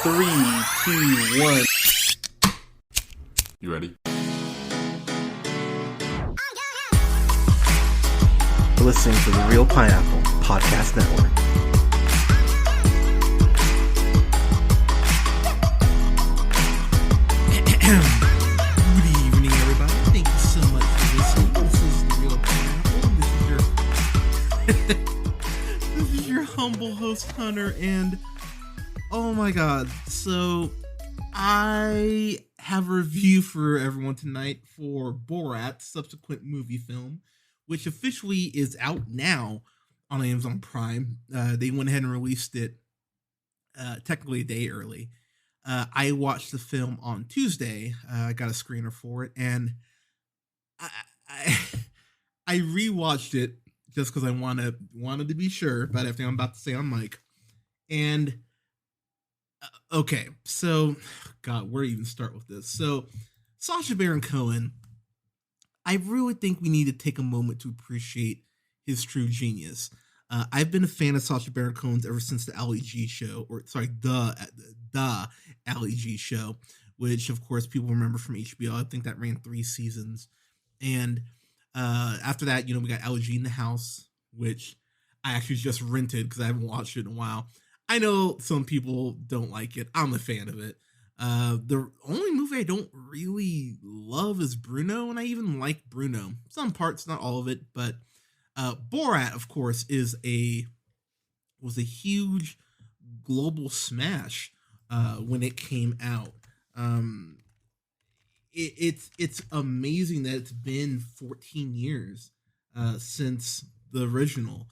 3, 2, 1. You ready? You're listening to the Real Pineapple Podcast Network. Good evening, everybody. Thank you so much for listening. This is the Real Pineapple. This is your humble host, Hunter, and oh my god. So, I have a review for everyone tonight for Borat, subsequent movie film, which officially is out now on Amazon Prime. They went ahead and released it technically a day early. I watched the film on Tuesday. I got a screener for it, and I rewatched it just because I wanted to be sure about everything I'm about to say on mic. And okay, so God, where to even start with this? So Sasha Baron Cohen, I really think we need to take a moment to appreciate his true genius. I've been a fan of Sasha Baron Cohen's ever since the Ali G show, the Ali G show, which of course people remember from HBO. I think that ran 3 seasons. And after that, we got Ali G in the House, which I actually just rented because I haven't watched it in a while. I know some people don't like it. I'm a fan of it. The only movie I don't really love is Bruno, and I even like Bruno. Some parts, not all of it, but Borat, of course, was a huge global smash when it came out. It's amazing that it's been 14 years since the original.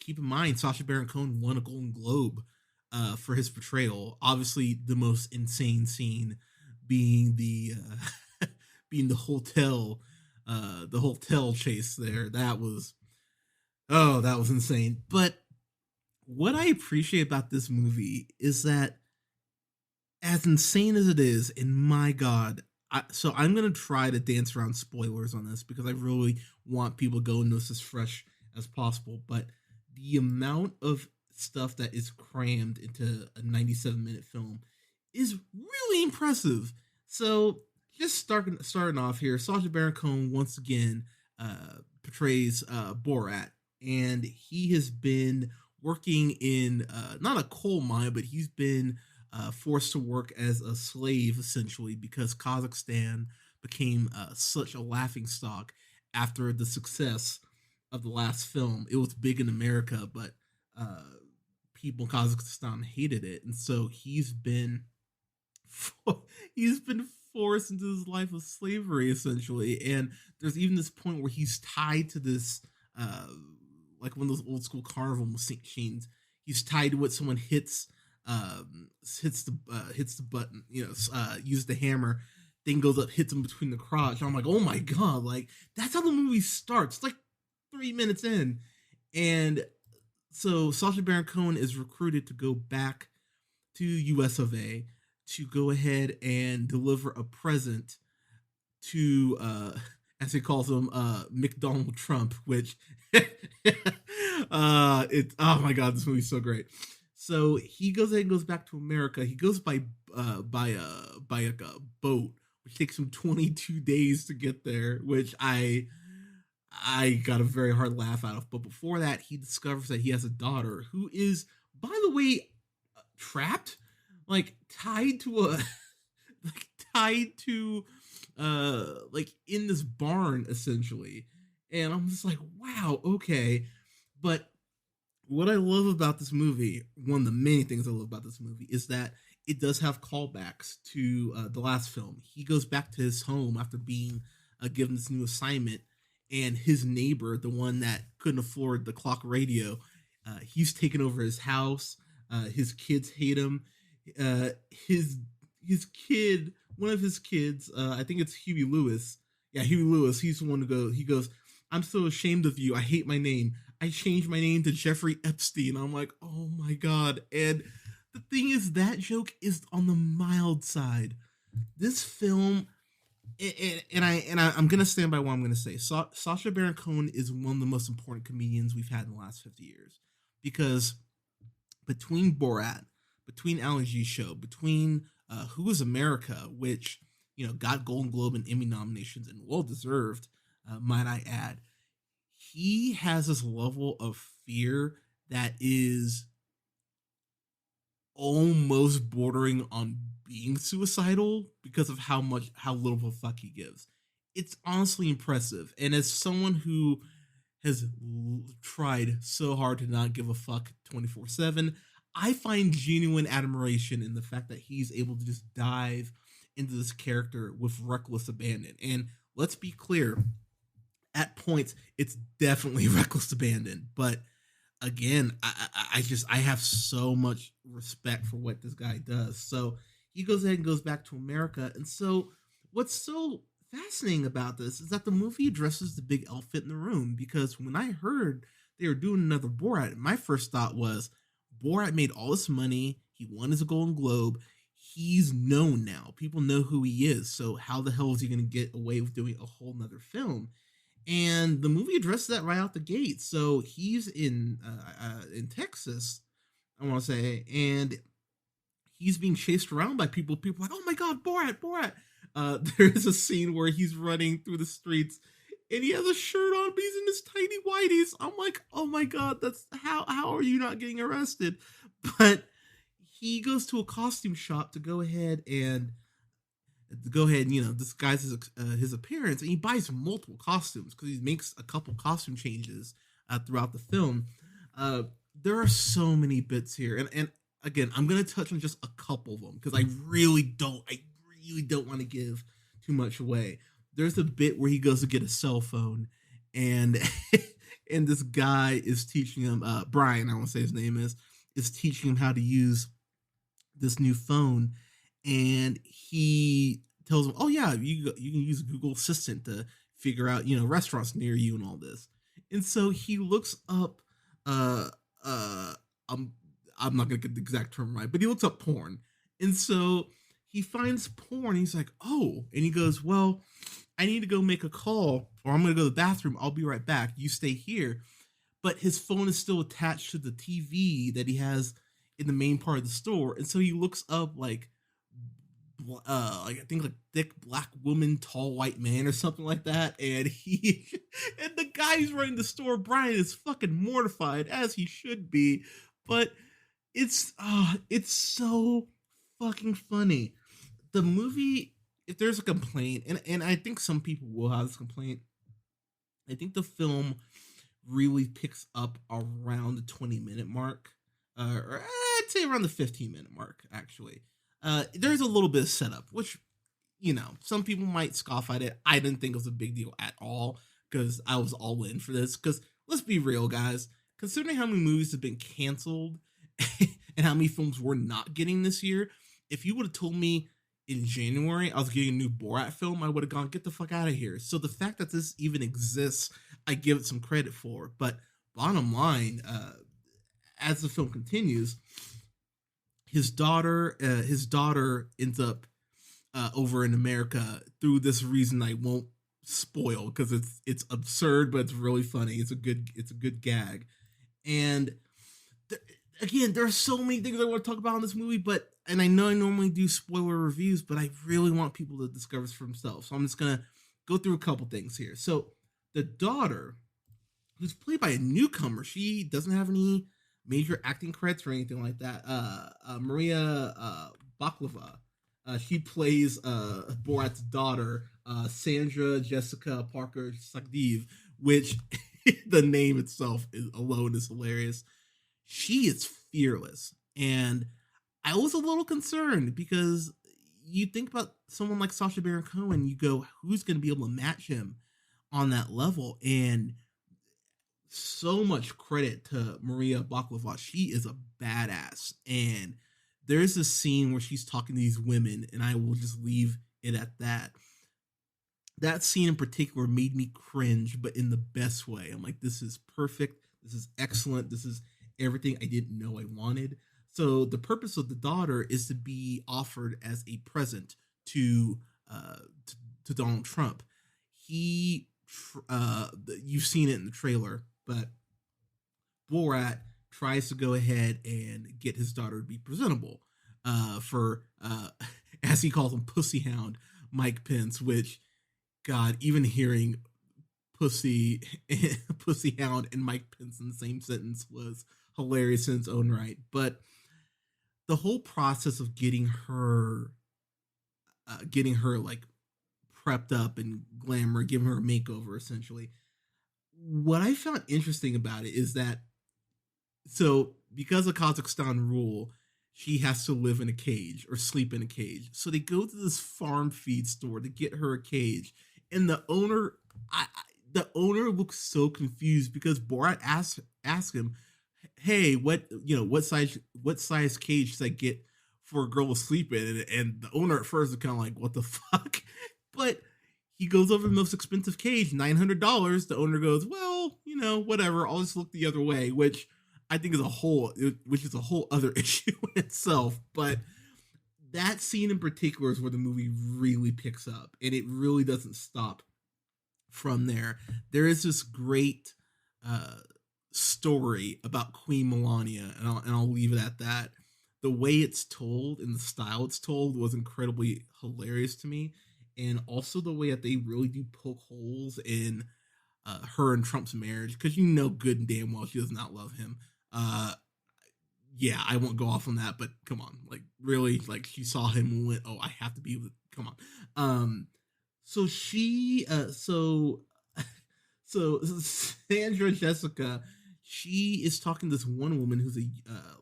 Keep in mind, Sasha Baron Cohen won a Golden Globe for his portrayal. Obviously, the most insane scene being the hotel chase there. That was insane. But what I appreciate about this movie is that, as insane as it is, and my God, so I'm gonna try to dance around spoilers on this because I really want people to go into this as fresh as possible. But the amount of stuff that is crammed into a 97-minute film is really impressive. So just starting off here, Sasha Baron Cohen once again portrays Borat, and he has been working in not a coal mine, but he's been forced to work as a slave essentially because Kazakhstan became such a laughingstock after the success of the last film. It was big in America, but people in Kazakhstan hated it, and so he's been forced into this life of slavery essentially. And there's even this point where he's tied to this like one of those old school carnival machines. He's tied to it. Someone hits the button, uses the hammer, thing goes up, hits him between the crotch. I'm like, oh my God, like that's how the movie starts. It's like 3 minutes in. And so Sasha Baron Cohen is recruited to go back to US of A to go ahead and deliver a present to as he calls him, McDonald Trump, which it's oh my God, this movie's so great. So he goes ahead and goes back to America. He goes by a boat, which takes him 22 days to get there, which I got a very hard laugh out of. But before that, he discovers that he has a daughter who is, by the way, trapped, like tied to in this barn essentially. And I'm just like, wow, okay. But what I love about this movie, one of the many things I love about this movie, is that it does have callbacks to the last film. He goes back to his home after being given this new assignment, and his neighbor, the one that couldn't afford the clock radio, he's taken over his house. His kids hate him. His kid, one of his kids, I think it's Huey Lewis. Yeah, Huey Lewis. He's the one to go. He goes, "I'm so ashamed of you. I hate my name. I changed my name to Jeffrey Epstein." I'm like, oh my God. And the thing is, that joke is on the mild side. This film, I'm gonna stand by what I'm gonna say. Sasha Baron Cohen is one of the most important comedians we've had in the last 50 years, because between Borat, between Alan G's show, between Who is America, which got Golden Globe and Emmy nominations and well deserved, might I add. He has this level of fear that is almost bordering on being suicidal because of how little of a fuck he gives. It's honestly impressive. And as someone who has tried so hard to not give a fuck 24/7, I find genuine admiration in the fact that he's able to just dive into this character with reckless abandon. And let's be clear, at points, it's definitely reckless abandon. But again, I have so much respect for what this guy does. So he goes ahead and goes back to America. And so what's so fascinating about this is that the movie addresses the big elephant in the room, because when I heard they were doing another Borat, my first thought was Borat made all this money. He won his Golden Globe. He's known now. People know who he is. So how the hell is he going to get away with doing a whole nother film? And the movie addresses that right out the gate. So he's in Texas, I want to say, and he's being chased around by people. People are like, oh my God, Borat. There's a scene where he's running through the streets and he has a shirt on, but he's in his tiny whities. I'm like, oh my God, that's how are you not getting arrested? But he goes to a costume shop to go ahead and disguise his appearance, and he buys multiple costumes because he makes a couple costume changes throughout the film. There are so many bits here, and again, I'm gonna touch on just a couple of them because I really don't want to give too much away. There's a bit where he goes to get a cell phone, and and this guy is teaching him, Brian, I want to say his name is teaching him how to use this new phone. And he tells him, oh yeah, you can use Google Assistant to figure out, restaurants near you and all this. And so he looks up, I'm not gonna get the exact term right, but he looks up porn. And so he finds porn. He's like, oh, and he goes, well, I need to go make a call, or I'm gonna go to the bathroom. I'll be right back. You stay here. But his phone is still attached to the TV that he has in the main part of the store. And so he looks up like I think like thick black woman, tall white man or something like that. And and the guy who's running the store, Brian, is fucking mortified, as he should be. But it's so fucking funny. The movie, if there's a complaint, and I think some people will have this complaint, I think the film really picks up around the 20-minute mark, or I'd say around the 15-minute mark, actually. There's a little bit of setup, which, some people might scoff at it. I didn't think it was a big deal at all, because I was all in for this. Because let's be real, guys, considering how many movies have been canceled and how many films we're not getting this year, if you would have told me in January I was getting a new Borat film, I would have gone, get the fuck out of here. So the fact that this even exists, I give it some credit for. But bottom line, as the film continues, his daughter ends up over in America through this reason I won't spoil because it's absurd, but it's really funny. It's a good gag. And again, there are so many things I want to talk about in this movie, and I know I normally do spoiler reviews, but I really want people to discover this for themselves. So I'm just gonna go through a couple things here. So the daughter, who's played by a newcomer, she doesn't have any major acting credits or anything like that. Maria Baklava. She plays Borat's daughter, Sandra Jessica Parker Sagdiv, which the name itself alone is hilarious. She is fearless. And I was a little concerned because you think about someone like Sasha Baron Cohen, you go, who's going to be able to match him on that level? And so much credit to Maria Baklava. She is a badass. And there's this scene where she's talking to these women, and I will just leave it at that. That scene in particular made me cringe, but in the best way. I'm like, this is perfect. This is excellent. This is everything I didn't know I wanted. So the purpose of the daughter is to be offered as a present to Donald Trump. You've seen it in the trailer, but Borat tries to go ahead and get his daughter to be presentable for, as he calls him, pussy hound Mike Pence, which, God, even hearing pussy, pussy hound and Mike Pence in the same sentence was hilarious in its own right. But the whole process of getting her like prepped up and glamour, giving her a makeover, essentially. What I found interesting about it is that, so because of Kazakhstan rule, she has to live in a cage or sleep in a cage. So they go to this farm feed store to get her a cage, and the owner, the owner looks so confused because Borat asks him, "Hey, what size cage should I get for a girl to sleep in?" And the owner at first is kind of like, "What the fuck?" But he goes over the most expensive cage, $900. The owner goes, "Well, whatever. I'll just look the other way," which I think is a whole other issue in itself. But that scene in particular is where the movie really picks up, and it really doesn't stop from there. There is this great story about Queen Melania, and I'll leave it at that. The way it's told and the style it's told was incredibly hilarious to me, and also the way that they really do poke holes in her and Trump's marriage, because good and damn well she does not love him. Yeah, I won't go off on that, but come on, like really, like she saw him and went, "Oh, I have to be with." Come on. So she, so Sandra Jessica, she is talking to this one woman who's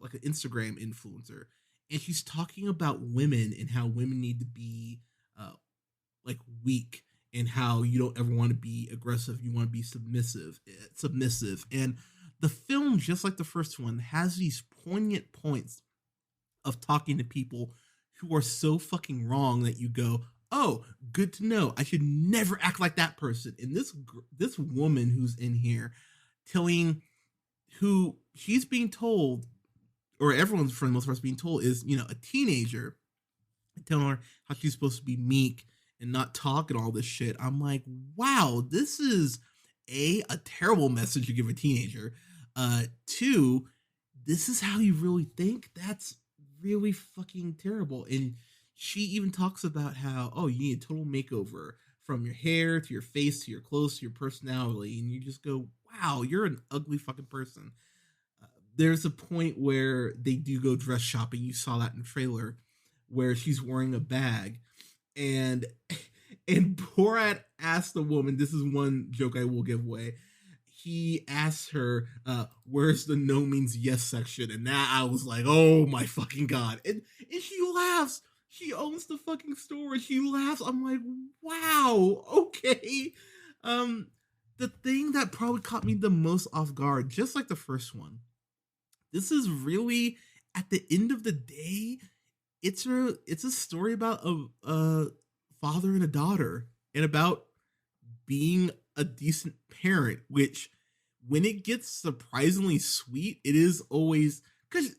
like an Instagram influencer, and she's talking about women and how women need to be like weak, and how you don't ever want to be aggressive, you want to be submissive. And the film, just like the first one, has these poignant points of talking to people who are so fucking wrong that you go, "Oh, good to know. I should never act like that person." And this woman who's in here who she's being told, or everyone's for the most part being told, is a teenager, telling her how she's supposed to be meek and not talk and all this shit. I'm like, wow, this is a terrible message to give a teenager. Two, this is how you really think? That's really fucking terrible. And she even talks about how, oh, you need a total makeover from your hair to your face to your clothes to your personality. And you just go, wow, you're an ugly fucking person. There's a point where they do go dress shopping. You saw that in the trailer, where she's wearing a bag. And Borat asked the woman, this is one joke I will give away. He asked her, where's the no means yes section? And now I was like, oh my fucking God. And she laughs. She owns the fucking store. She laughs. I'm like, wow, okay. The thing that probably caught me the most off guard, just like the first one, this is really, at the end of the day, it's a story about a father and a daughter, and about being a decent parent, which when it gets surprisingly sweet, it is always, because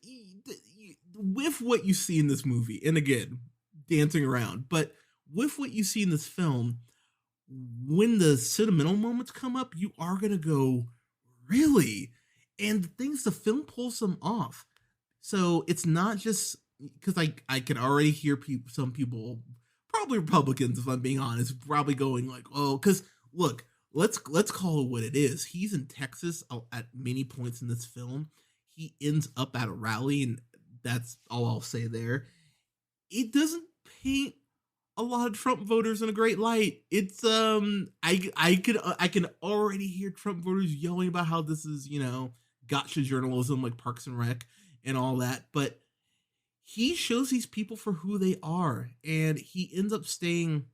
with what you see in this movie, and again, dancing around, but with what you see in this film, when the sentimental moments come up, you are going to go, really? And the things, the film pulls them off. So it's not just, because I can already hear some people, probably Republicans, if I'm being honest, probably going like, oh, because look, let's call it what it is. He's in Texas at many points in this film. He ends up at a rally, and that's all I'll say there. It doesn't paint a lot of Trump voters in a great light. It's I can already hear Trump voters yelling about how this is, gotcha journalism, like Parks and Rec and all that, but he shows these people for who they are, and he ends up staying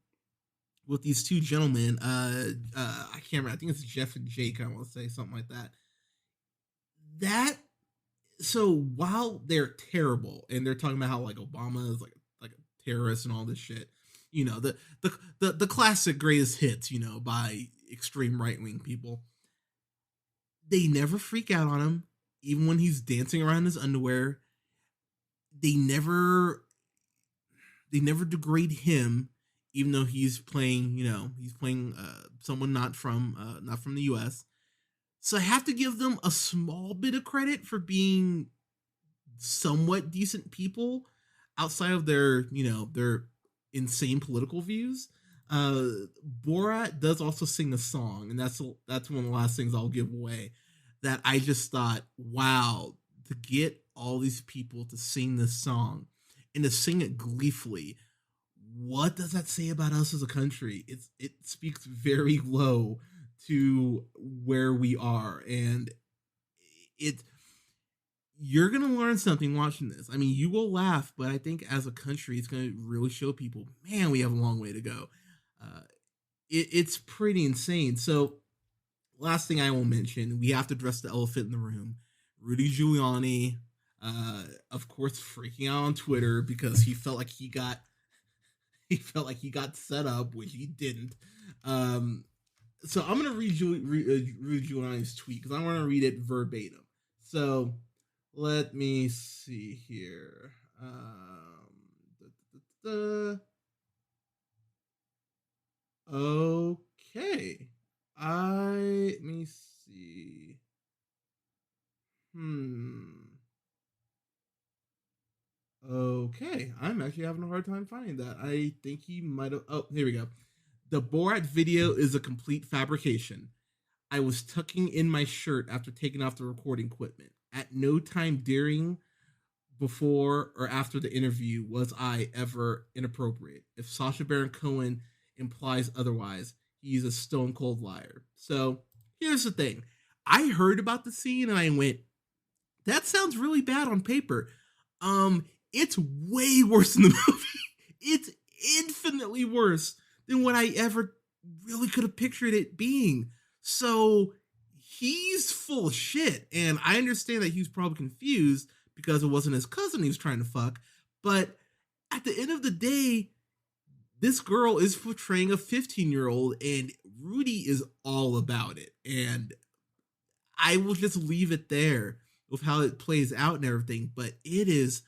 with these two gentlemen. I can't remember. I think it's Jeff and Jake. I want to say something like that. So while they're terrible, and they're talking about how like Obama is like a terrorist and all this shit, the classic greatest hits, by extreme right wing people, they never freak out on him, even when he's dancing around in his underwear. They never degrade him, even though he's playing, someone not from the U.S. So I have to give them a small bit of credit for being somewhat decent people outside of their, their insane political views. Uh, Borat does also sing a song, and that's one of the last things I'll give away. That I just thought, wow, to get all these people to sing this song and to sing it gleefully, what does that say about us as a country? It speaks very low to where we are, and it you're gonna learn something watching this. I mean, you will laugh, but I think as a country, it's gonna really show people, man, we have a long way to go. Uh, it's pretty insane. So, last thing I will mention, we have to address the elephant in the room. Rudy Giuliani, of course, freaking out on Twitter because he felt like he got set up, which he didn't. So I'm gonna read Rudy Giuliani's tweet because I want to read it verbatim. So let me see here. Okay. Let me see. Okay. I'm actually having a hard time finding that. I think he might have. Oh, here we go. The Borat video is a complete fabrication. I was tucking in my shirt after taking off the recording equipment. At no time during, before, or after the interview was I ever inappropriate. If Sasha Baron Cohen implies otherwise, he's a stone cold liar. So here's the thing. I heard about the scene and I went, that sounds really bad on paper. It's way worse in the movie. It's infinitely worse than what I ever really could have pictured it being. So he's full of shit. And I understand that he was probably confused because it wasn't his cousin he was trying to fuck. But at the end of the day, this girl is portraying a 15-year-old and Rudy is all about it. And I will just leave it there with how it plays out and everything. But it is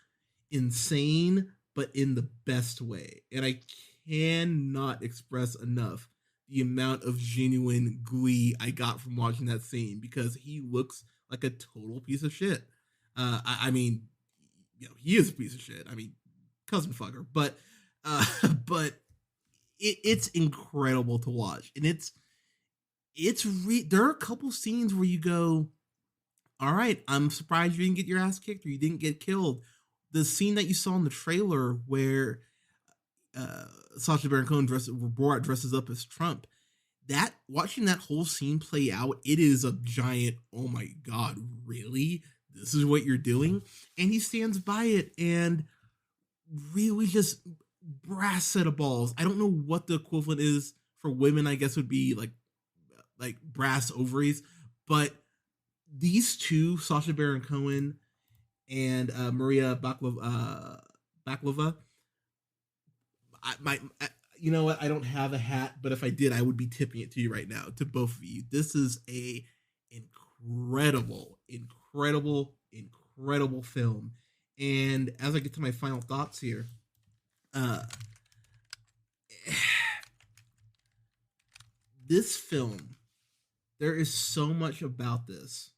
insane, but in the best way. And I cannot express enough the amount of genuine glee I got from watching that scene because he looks like a total piece of shit. I mean, he is a piece of shit. I mean, cousin fucker, but it's incredible to watch, and there are a couple scenes where you go, all right, I'm surprised you didn't get your ass kicked or you didn't get killed. The scene that you saw in the trailer where Sasha Baron Cohen Borat dresses up as Trump, watching that whole scene play out, it is a giant, oh my God, really? This is what you're doing? And he stands by it and really just brass set of balls. I don't know what the equivalent is for women. I guess would be like brass ovaries, but these two, Sasha Baron Cohen and Maria Baklava, you know what? I don't have a hat, but if I did, I would be tipping it to you right now, to both of you. This is a incredible film. And as I get to my final thoughts here, this film, there is so much about this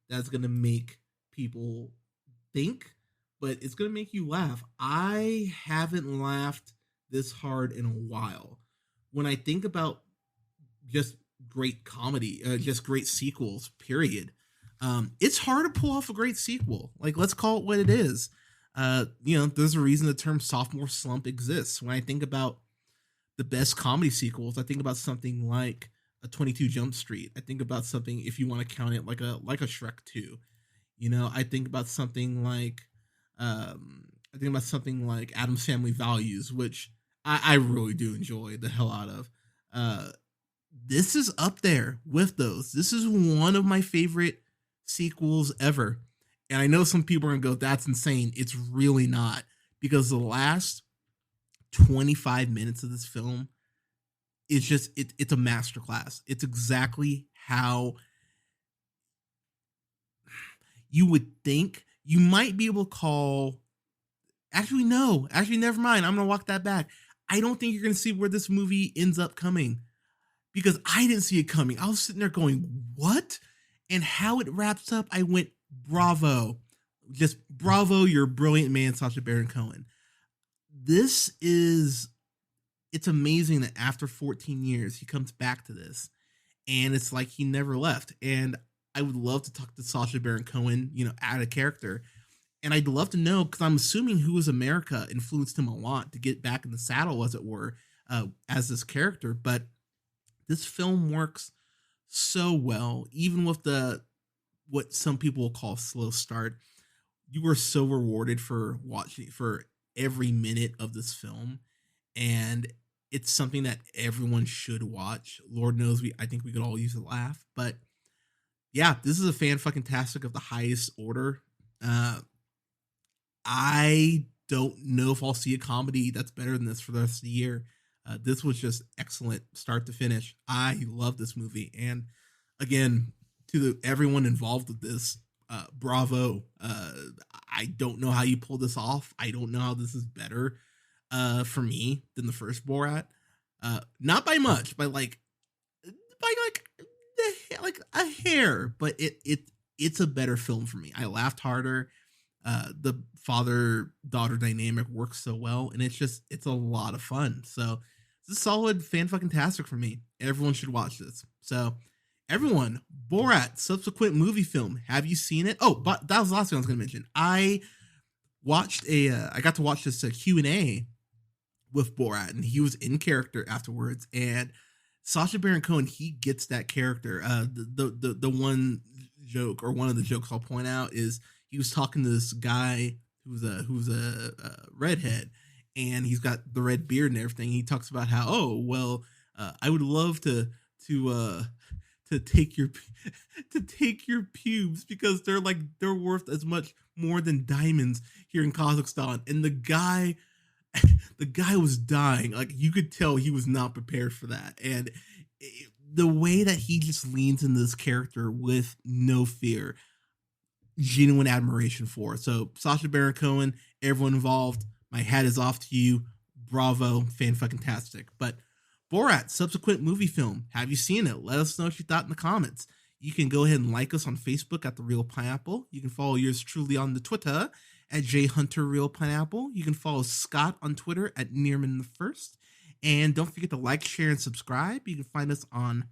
that's going to make people think, but it's going to make you laugh. I haven't laughed this hard in a while. When I think about just great comedy, just great sequels, period, it's hard to pull off a great sequel. Like, let's call it what it is. There's a reason the term sophomore slump exists. When I think about the best comedy sequels, I think about something like a 22 Jump Street. I think about something, if you want to count it, like a Shrek 2. I think about something like Addams Family Values, which I really do enjoy the hell out of. This is up there with those. This is one of my favorite sequels ever. And I know some people are going to go, that's insane. It's really not. Because the last 25 minutes of this film is just, it's a masterclass. It's exactly how you would think you might be able to call. Actually, no. Actually, never mind. I'm going to walk that back. I don't think you're going to see where this movie ends up coming. Because I didn't see it coming. I was sitting there going, what? And how it wraps up, I went, bravo. Just bravo, you're a brilliant man, Sasha Baron Cohen. It's amazing that after 14 years, he comes back to this. And it's like he never left. And I would love to talk to Sasha Baron Cohen, add a character. And I'd love to know, because I'm assuming Who Is America influenced him a lot to get back in the saddle, as it were, as this character. But this film works so well, even with what some people will call slow start. You were so rewarded for watching for every minute of this film, and it's something that everyone should watch. Lord knows I think we could all use a laugh, but yeah, this is a fan-fucking-tastic of the highest order. I don't know if I'll see a comedy that's better than this for the rest of the year. This was just excellent, start to finish. I love this movie, and again, to everyone involved with this, bravo. I don't know how you pull this off. I don't know how this is better for me than the first Borat. Not by much, by like a hair, but it's a better film for me. I laughed harder. The father-daughter dynamic works so well, and it's a lot of fun. So it's a solid fan-fucking-tastic for me. Everyone should watch this. So everyone, Borat, subsequent movie film. Have you seen it? Oh, but that was the last thing I was going to mention. I got to watch this Q&A with Borat, and he was in character afterwards. And Sasha Baron Cohen, he gets that character. The one joke, or one of the jokes I'll point out, is he was talking to this guy who's a redhead, and he's got the red beard and everything. He talks about how, I would love to take your pubes, because they're worth as much more than diamonds here in Kazakhstan. And the guy was dying. Like, you could tell he was not prepared for that. And the way that he just leans into this character with no fear, genuine admiration for. So Sasha Baron Cohen, everyone involved, my hat is off to you. Bravo, fan-fucking-tastic. But Borat, subsequent movie film. Have you seen it? Let us know what you thought in the comments. You can go ahead and like us on Facebook at The Real Pineapple. You can follow yours truly on the Twitter at JHunterRealPineapple. You can follow Scott on Twitter at Nearman1st. And don't forget to like, share, and subscribe. You can find us on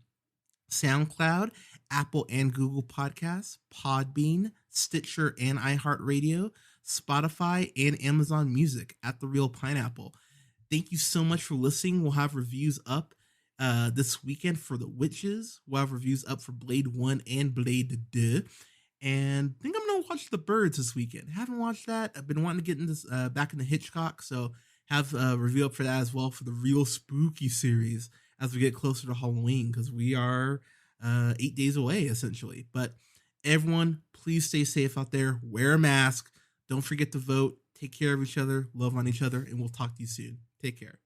SoundCloud, Apple and Google Podcasts, Podbean, Stitcher and iHeartRadio, Spotify, and Amazon Music at The Real Pineapple. Thank you so much for listening. We'll have reviews up this weekend for The Witches. We'll have reviews up for Blade 1 and Blade 2. And I think I'm going to watch The Birds this weekend. Haven't watched that. I've been wanting to get in this back into Hitchcock, so have a review up for that as well, for the Real Spooky series as we get closer to Halloween, because we are 8 days away, essentially. But everyone, please stay safe out there. Wear a mask. Don't forget to vote. Take care of each other. Love on each other. And we'll talk to you soon. Take care.